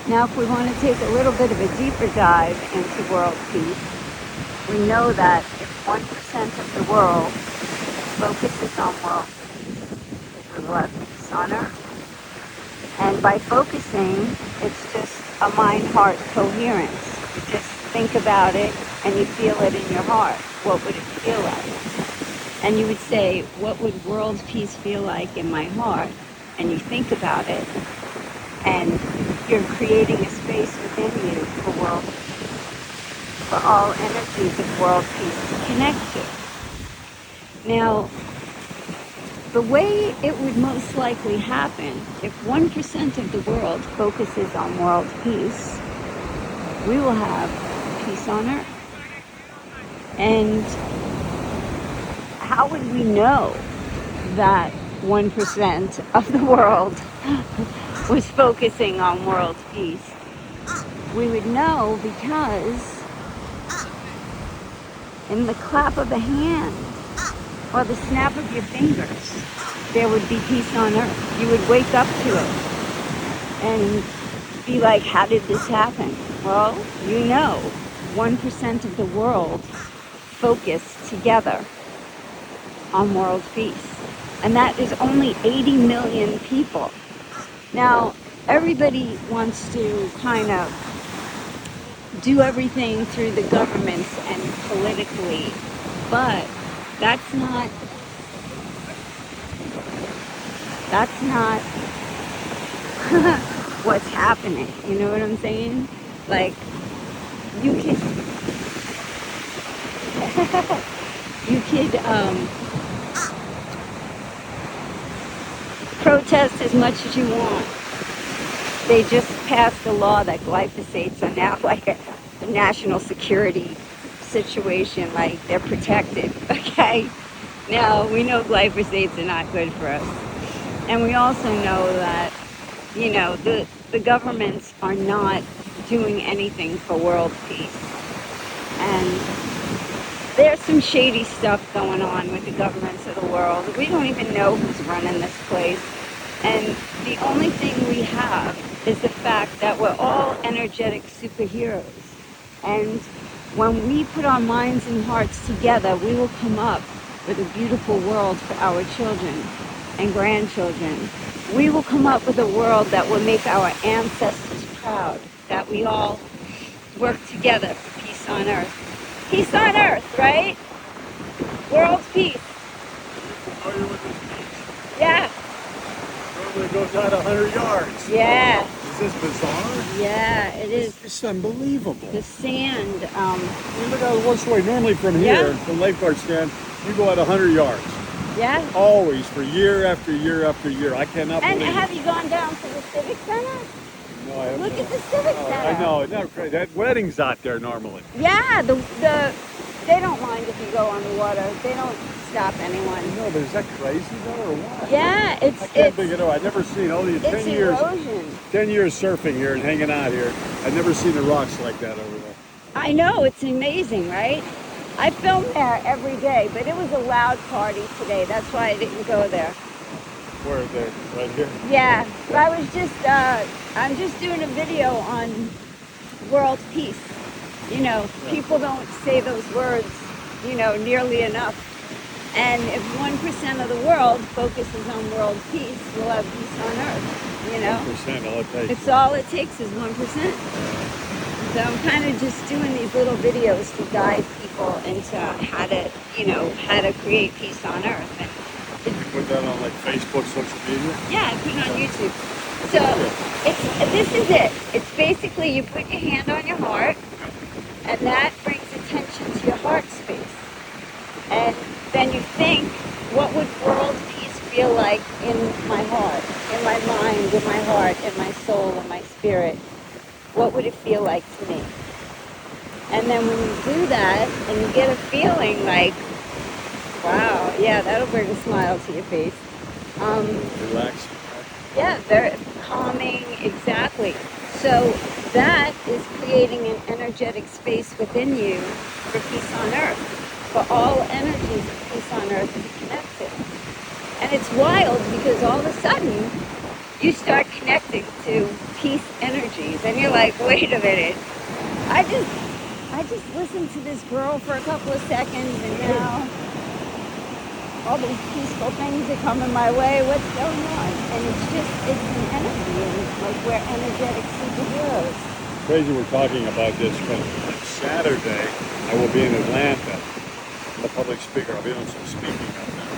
Now, if we want to take a little bit of a deeper dive into world peace, we know that if 1% of the world focuses on world peace, we will have peace on earth. And by focusing, it's just a mind-heart coherence. You just think about it and you feel it in your heart. What would it feel like? And you would say, what would world peace feel like in my heart? And you think about it, and you're creating a space within you for world peace, for all energies of world peace to connect to. Now, the way it would most likely happen, if 1% of the world focuses on world peace, we will have peace on earth. And how would we know that 1% of the world was focusing on world peace? We would know because in the clap of a hand or the snap of your fingers, there would be peace on earth. You would wake up to it and be like, how did this happen? Well, you know, 1% of the world focused together on world peace. And that is only 80 million people. Now, everybody wants to kind of do everything through the governments and politically, but that's not what's happening. You know what I'm saying? Like, you could you could protest as much as you want. They just passed a law that glyphosates are now like a national security situation, like they're protected, okay? Now, we know glyphosates are not good for us. And we also know that, you know, the governments are not doing anything for world peace. And there's some shady stuff going on with the governments of the world. We don't even know who's running this place. And the only thing we have is the fact that we're all energetic superheroes. And when we put our minds and hearts together, we will come up with a beautiful world for our children and grandchildren. We will come up with a world that will make our ancestors proud, that we all work together for peace on earth. Peace on earth, right? World peace. Familiar with this beach? Yeah. Normally it goes out 100 yards. Yeah. Is this bizarre? Yeah, it is. It's unbelievable. The sand. You look out what's the way. Normally from here, Yeah. the lifeguard stand, you go out 100 yards. Yeah. Always, for year after year after year. I cannot And believe have it. you gone down to the Civic Center? No, I haven't. Look at the Civic Center. I know, isn't that crazy? That wedding's out there normally. Yeah, they don't mind if you go on the water. They don't stop anyone. No, but is that crazy though, or what? Yeah, I can't think it out. I've never seen only it's 10 years. erosion. 10 years surfing here and hanging out here. I've never seen the rocks like that over there. I know, it's amazing, right? I film there every day, but it was a loud party today. That's why I didn't go there. Where are they? Right here? Yeah, but I'm just doing a video on world peace. You know, people don't say those words, you know, nearly enough. And if 1% of the world focuses on world peace, we'll have peace on earth, you know? 1%, all it takes. It's all it takes is 1%. So I'm kind of just doing these little videos to guide people into how to, you know, how to create peace on earth. And You put that on like Facebook, social media? yeah, I put it on YouTube. So this is it. It's basically you put your hand on your heart, and that brings attention to your heart space. And then you think, what would world peace feel like in my heart, in my mind, in my heart, in my soul, in my spirit? What would it feel like to me? And then when you do that, and you get a feeling like, wow, yeah, that'll bring a smile to your face. Relax. Yeah, very calming, exactly. So that is creating an energetic space within you for peace on earth, for all energies of peace on earth to connect to. And it's wild because all of a sudden, you start connecting to peace energies, and you're like, wait a minute, I just listened to this girl for a couple of seconds, and now all these peaceful things are coming my way. What's going on? And it's an energy, and like we're energetic superheroes. Crazy we're talking about this because on Saturday I will be in Atlanta. I'm a public speaker. I'll be doing some speaking up there.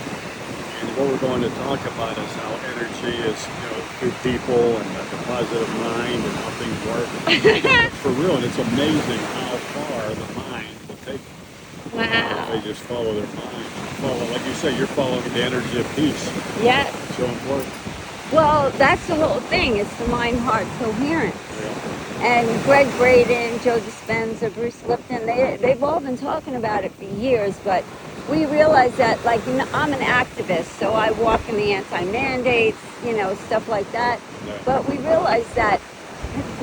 And what we're going to talk about is how energy is, through people and the positive mind and how things work. For real, and it's amazing how far the mind will take them. Wow. They just follow their mind. Follow, like you say, you're following the energy of peace. Yes. It's so important. Well, that's the whole thing. It's the mind-heart coherence. Yeah. And Greg Braden, Joe Dispenza, Bruce Lipton, they've all been talking about it for years, but we realize that, like, I'm an activist, so I walk in the anti-mandates, stuff like that. Yeah. But we realize that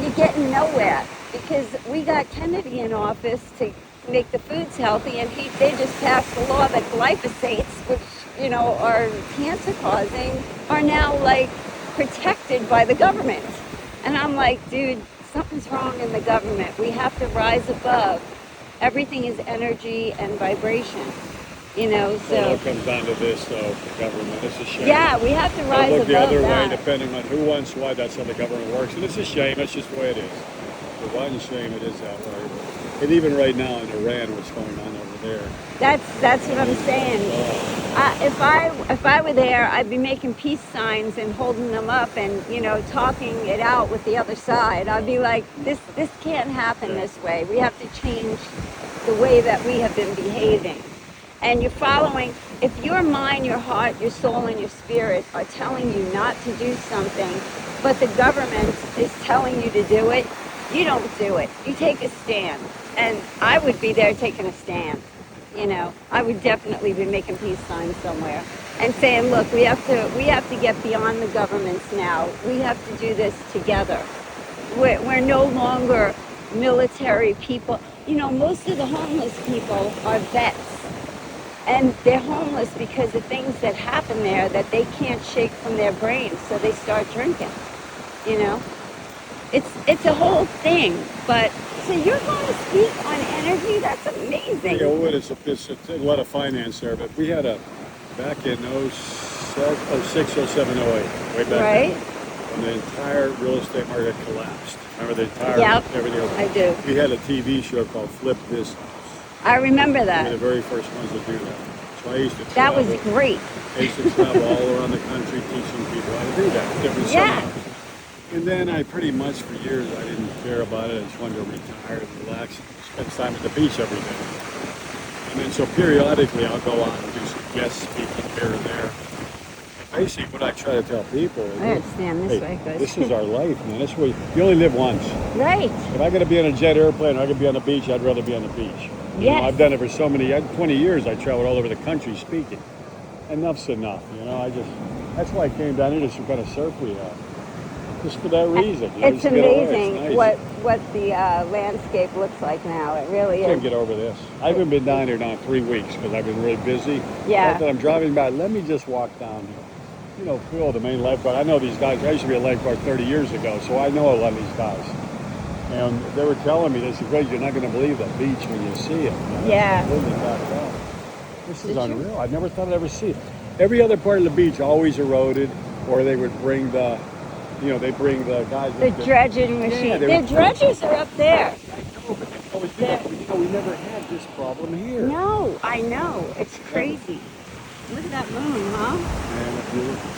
you're getting nowhere because we got Kennedy in office to make the foods healthy, and they just passed a law that glyphosates, which, are cancer causing, are now, like, protected by the government. And I'm like, dude, something's wrong in the government. We have to rise above. Everything is energy and vibration, so. Well, it comes down to this, though, the government. It's a shame. Yeah, we have to rise look above the other that. way, depending on who wants what. That's how the government works. And it's a shame. That's just the way it is. For one shame, it is that way. And even right now in Iran, what's going on over there. That's what I'm saying. If I were there, I'd be making peace signs and holding them up and talking it out with the other side. I'd be like, this can't happen this way. We have to change the way that we have been behaving. And you're following. If your mind, your heart, your soul, and your spirit are telling you not to do something, but the government is telling you to do it, you don't do it. You take a stand. And I would be there taking a stand. I would definitely be making peace signs somewhere and saying, look, we have to get beyond the governments now. We have to do this together. We're no longer military people. Most of the homeless people are vets. And they're homeless because of things that happen there that they can't shake from their brains, so they start drinking. It's a whole thing. But so you're going to speak on energy? That's amazing. Yeah, well, it's a lot of finance there, but we had back in 06, 07, 08, way back right? then, when the entire real estate market collapsed. Remember the entire everything else? I do. We had a TV show called Flip This. I remember We were that. the very first ones to do that. So I used to That travel. was great. I used to travel all around the country teaching people how to do that. Different seminars. And then I pretty much, for years, I didn't care about it. I just wanted to retire and relax and spend time at the beach every day. And then so periodically I'll go out and do some guest speaking here and there. Basically what I try to tell people is, I understand this way, good. this is our life, man. This way, you only live once. Right. If I got to be on a jet airplane or I could be on the beach, I'd rather be on the beach. I've done it for 20 years. I traveled all over the country speaking. Enough's enough, that's why I came down here to some kind of surf we have. Just for that reason. It's amazing it's nice. what the landscape looks like now. It really I can't is. get over this. I haven't been down here now in 3 weeks because I've been really busy. Yeah. After I'm driving by, let me just walk down here. Phil, the main lifeguard. I know these guys. I used to be a lifeguard 30 years ago, so I know a lot of these guys. And they were telling me, they said, Greg, you're not going to believe that beach when you see it. Yeah. This is unreal. I never thought I'd ever see it. Every other part of the beach always eroded, or they would bring the guys. The dredging machine. The dredgers are up there. I know, but they always do that. We never had this problem here. No, I know. It's crazy. Look at that moon, huh? Man, that's beautiful.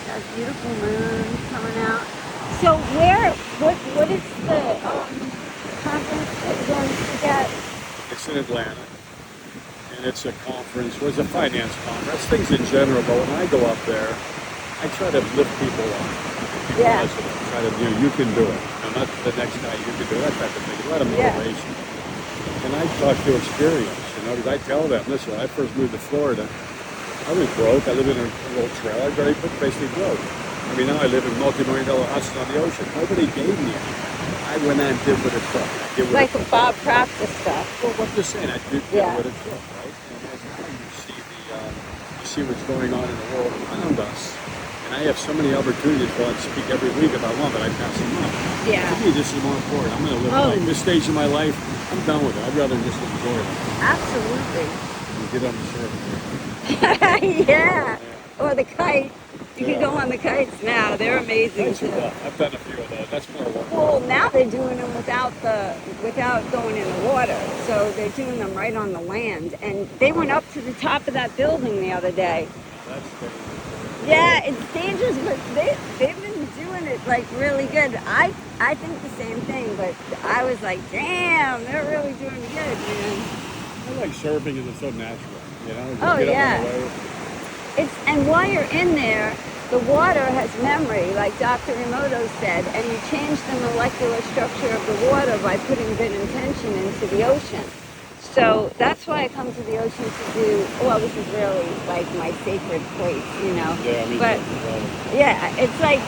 That beautiful moon coming out. So what is the conference that you're going to get? It's in Atlanta, and it's a conference. Well, it's a finance conference. Things in general, but when I go up there, I try to lift people up. Yeah. Try to you can do it. Not the next guy, you can do it. That type of thing. A lot of motivation. And I talk to experience, because I tell them, listen, when I first moved to Florida, I was broke. I lived in a little trailer, very basically broke. I mean, now I live in multi-million-dollar houses on the ocean. Nobody gave me anything. I went out and did what it took. Like the Bob Proctor stuff. Well, what you're saying, I did what it took, right? And as now you see what's going on in the world around us, and And I have so many opportunities to go and speak every week if I want, but I pass them up. Yeah. To me, this is more important. I'm going to live life. This stage of my life, I'm done with it. I'd rather just enjoy it Absolutely. and get on the surface. Yeah. Or the kite. You can go on the kites now. They're amazing Kites are too. fun. I've done a few of those. That's more work. Well, now they're doing them without going in the water. So they're doing them right on the land. And they went up to the top of that building the other day. That's dangerous. Yeah, it's dangerous, but they've been doing it like really good. I think the same thing, but I was like, damn, they're really doing good, man. I like surfing because it's so natural. You know, just Oh, get yeah. up on the wave. And while you're in there, the water has memory, like Dr. Emoto said, and you change the molecular structure of the water by putting good intention into the ocean. So that's why I come to the ocean to do, well, this is really like my sacred place, you know. Yeah, me But too. yeah, it's like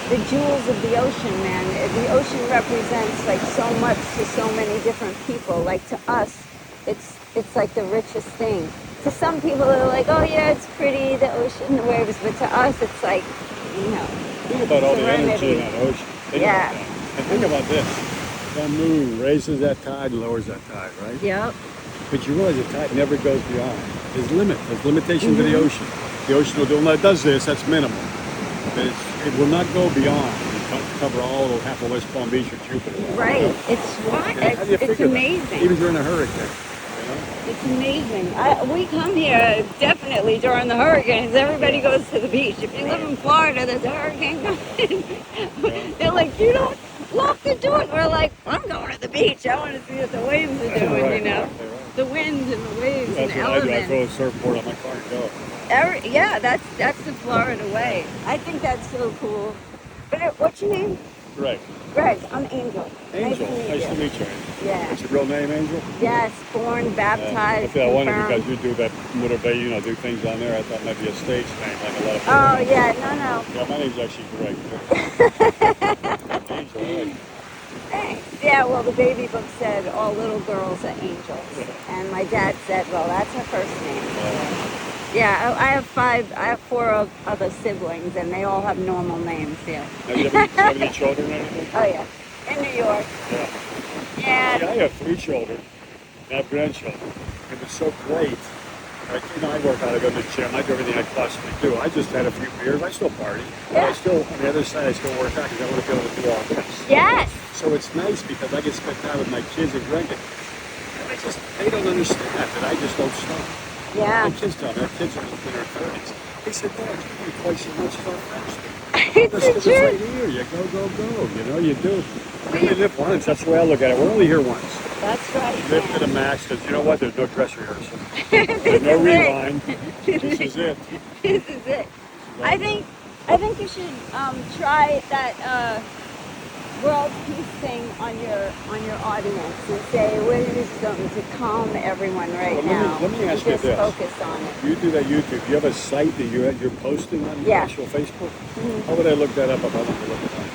the jewels of the ocean, man. The ocean represents like so much to so many different people. Like to us, it's like the richest thing. To some people, they're like, oh yeah, it's pretty, the ocean, the waves. But to us, it's like, you know, Think about all the energy in serenity. that oceon. Think Yeah. about that. And think about this. The moon raises that tide and lowers that tide, right? Yep. But you realize the tide never goes beyond. There's limit. There's limitation to the ocean. The ocean will do, when it does this, that's minimal. But it will not go beyond. You can't cover all of half of West Palm Beach or Jupiter. Right. It's why And how do you it's figure that? amazing. Even during a hurricane. You know? It's amazing. We come here definitely during the hurricanes. Everybody goes to the beach. If you live in Florida, there's a hurricane coming. They're like, you don't love to do it. We're like, I'm going to the beach. I want to see what the waves are doing, Right, you know. right, right. The winds and the waves That's and the what I do. I elements. go to the surfboard on my car and go. Yeah, that's the Florida way. I think that's so cool. But what's your name? Greg. Greg. I'm Angel. Angel. Nice to meet you. Yeah. What's Yeah. your real name, Angel? Yes. Born, baptized, I wondered confirmed. because you do that motivate, you know, do things on there. I thought maybe a stage name like a lot of people. Oh yeah, Yeah, my name's actually Greg. Angel, right? Thanks. Yeah, well, the baby book said all little girls are angels, and my dad said, well, that's her first name. Yeah, I have four other siblings, and they all have normal names. Yeah. Have you ever have any children or anything? Oh yeah, in New York. Yeah. See, Yeah. I have 3 children, and I have grandchildren, and it's so great. Like, you know, I work out, I go to the gym, I do everything I possibly do. I just had a few beers, I still party. But I Yeah. still, on the other side, I still work out because I want to be able to do all this. Yes. So it's nice because I get to spend time with my kids and Greg. And they don't understand that I just don't stop. Yeah. My kids tell me, our kids are in their 30s. They said, Dad, you do twice as much as our friends do. It's That's the right truth. here. You go. You know, you do. We only live once. That's the way I look at it. We're only here once. That's right. Live to the max because you know what? There's no dress rehearsal. This There's no is it. rewind. This is it. This is it. I think you should try that world peace thing on your audience and say we're just going to calm everyone right Well, now. let me ask you just this. focus on it. You do that YouTube. You have a site that you're posting on your Yeah. actual Facebook? Mhm. How would I look that up if I want to look it up?